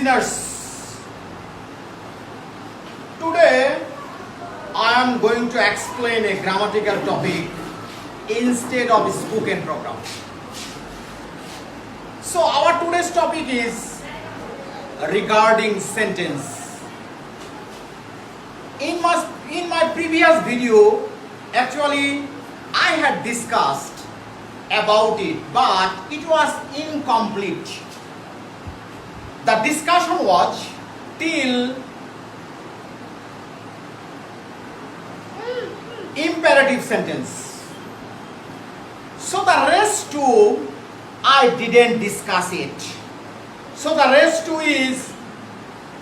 listeners, today I am going to explain a grammatical topic instead of a spoken program. So our today's topic is regarding sentence. In my previous video, actually I had discussed about it, but it was incomplete. The discussion was till imperative sentence. So the rest two I didn't discuss it. So the rest two is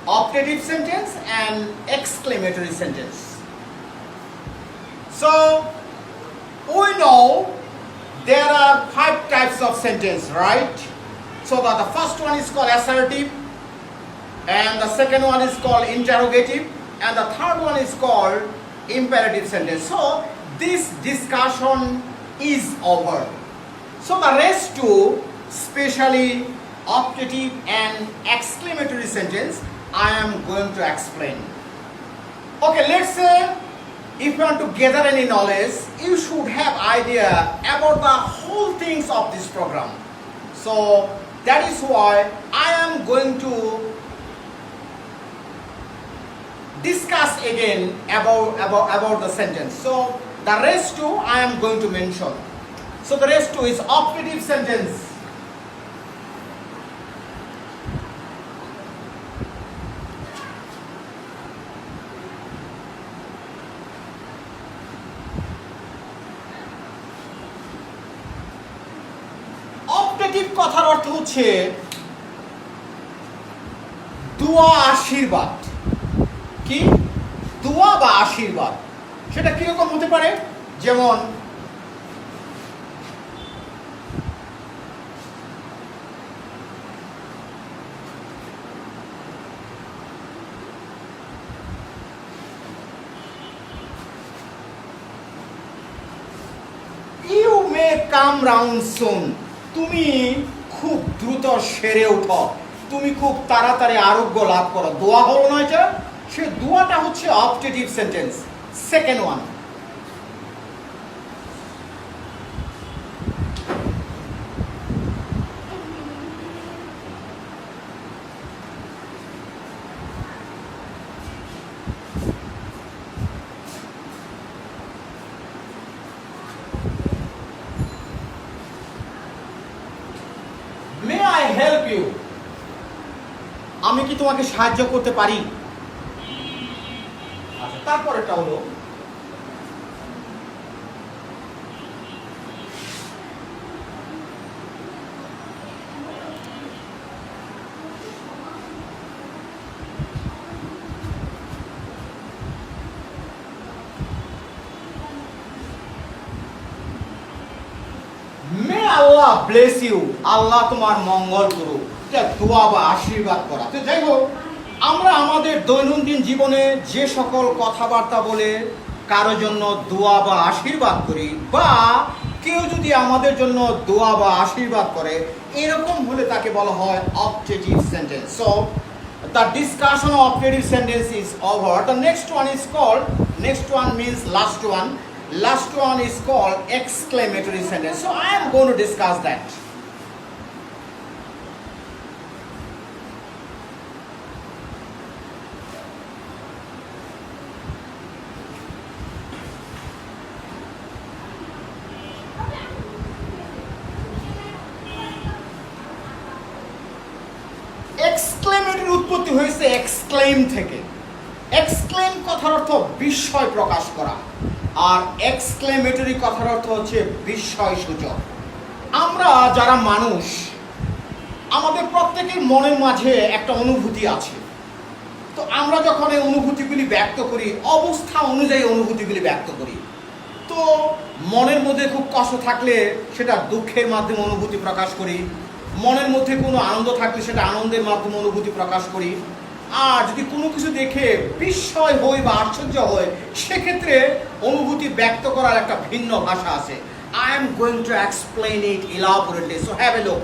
optative sentence and exclamatory sentence. So we know there are 5 types of sentence, right? So that the first one is called assertive, and the second one is called interrogative, and the third one is called imperative sentence. So this discussion is over. So the rest two, especially optative and exclamatory sentence, I am going to explain. Okay, let's say if you want to gather any knowledge, you should have idea about the whole things of this program. So that is why I am going to discuss again about the sentence. So the rest two I am going to mention. So the rest two is optative sentence. Optative কথার অর্থ হচ্ছে দোয়া আশীর্বাদ। কি দোয়া বা আশীর্বাদ, সেটা কিরকম হতে পারে? যেমন ইউ মে কাম রাউন্ড সুন, তুমি খুব দ্রুত সেরে উঠো, তুমি খুব তাড়াতাড়ি আরোগ্য লাভ করো। দোয়া হলো না এটা, সে দোয়াটা হচ্ছে optative sentence, second one. May I help you, আমি কি তোমাকে সাহায্য করতে পারি? আচ্ছা, তারপরেরটা হলো মে আল্লাহ ব্লেস ইউ, আল্লাহ তোমার মঙ্গল করুক। এটা দোয়া বা আশীর্বাদ করা। তো যাই হোক, আমরা আমাদের দৈনন্দিন জীবনে যে সকল কথাবার্তা বলে কারো জন্য দোয়া বা আশীর্বাদ করি, বা কেউ যদি আমাদের জন্য দোয়া বা আশীর্বাদ করে, এরকম হলে তাকে বলা হয় optative sentence. So the discussion of optative sentence is over. The next one is called, next one means last one. Last one is called exclamatory sentence. So I am going to discuss that. Exclamatory উৎপত্তি হয়েছে exclaim থেকে। Exclaim কথার অর্থ বিস্ময় প্রকাশ করা, আর exclamatory কথার অর্থ হচ্ছে বিস্ময় সূচক। আমরা যারা মানুষ, আমাদের প্রত্যেকের মনের মাঝে একটা অনুভূতি আছে। তো আমরা যখন এই অনুভূতিগুলি ব্যক্ত করি, অবস্থা অনুযায়ী অনুভূতিগুলি ব্যক্ত করি। তো মনের মধ্যে খুব কষ্ট থাকলে সেটা দুঃখের মাধ্যমে অনুভূতি প্রকাশ করি, মনের মধ্যে কোনো আনন্দ থাকলে সেটা আনন্দের মাধ্যমে অনুভূতি প্রকাশ করি, আর যদি কোনো কিছু দেখে বিস্ময় হই বা আশ্চর্য হয়, সেক্ষেত্রে অনুভূতি ব্যক্ত করার একটা ভিন্ন ভাষা আছে। I am going to explain it elaborately, so have a look.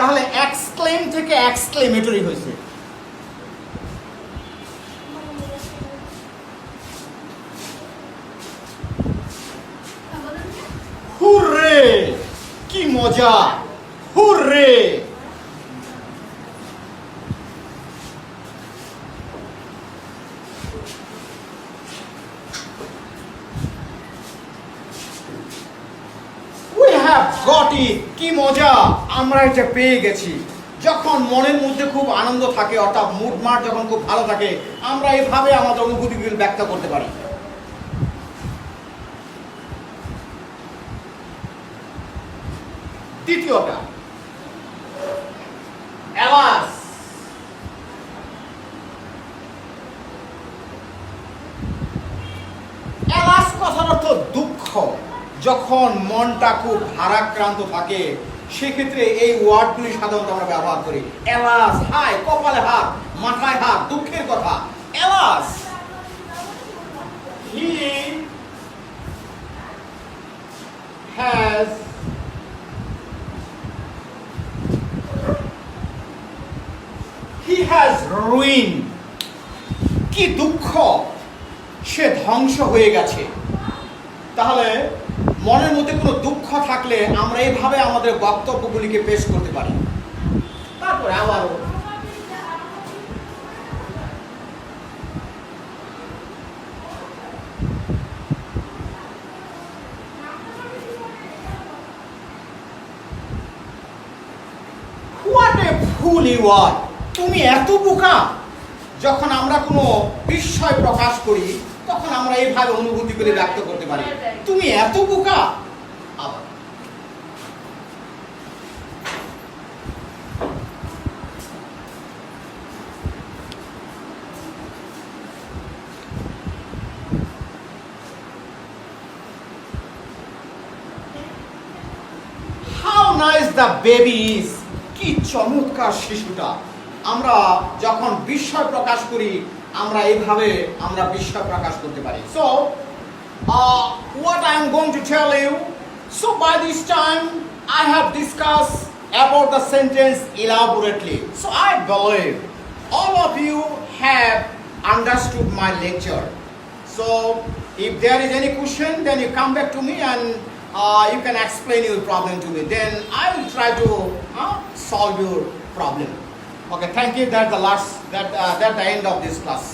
তাহলে এক্সক্লেম থেকে এক্সক্লেমেটরি হয়েছে। হুররে, কি মজা, hurray. We have got it, কি মজা, আমরা এটা পেয়ে গেছি। যখন মনের মধ্যে খুব আনন্দ থাকে, অর্থাৎ মুডমার যখন খুব ভালো থাকে, আমরা এভাবে আমাদের অনুভূতিগুলো ব্যক্ত করতে পারি। দ্বিতীয়টা, অ্যালাস। অ্যালাস কথার অর্থ দুঃখ। যখন মনটা খুব ভারাক্রান্ত থাকে সেক্ষেত্রে এই ওয়ার্ডগুলি সাধারণত আমরা ব্যবহার করি। অ্যালাস, হায় কপালে হাত, মাথায় হাত, দুঃখের কথা। অ্যালাস, হি হ্যাজ রুইন, কি দুঃখ, সে ধ্বংস হয়ে গেছে। তাহলে মনের মধ্যে কোনো দুঃখ থাকলে আমরা এইভাবে আমাদের বক্তব্যগুলিকে পেশ করতে পারি। তারপরে আবারও হোয়াট এ ফুল ইউ আর, তুমি এত বোকা। যখন আমরা কোনো বিস্ময় প্রকাশ করি তখন আমরা এইভাবে অনুভূতিগুলি ব্যক্ত করতে পারি, তুমি এত বোকা। আবার how nice the baby is, কি চমৎকার শিশুটা। আমরা যখন বিস্ময় প্রকাশ করি আমরা এইভাবে আমরা বিস্ময় প্রকাশ করতে পারি। So what I am going to tell you, so by this time I have discussed about the sentence elaborately, so I believe all of you have understood my lecture. So if there is any question, then you come back to me and you can explain your problem to me, then I will try to solve your problem. Okay, thank you. That's the end of this class.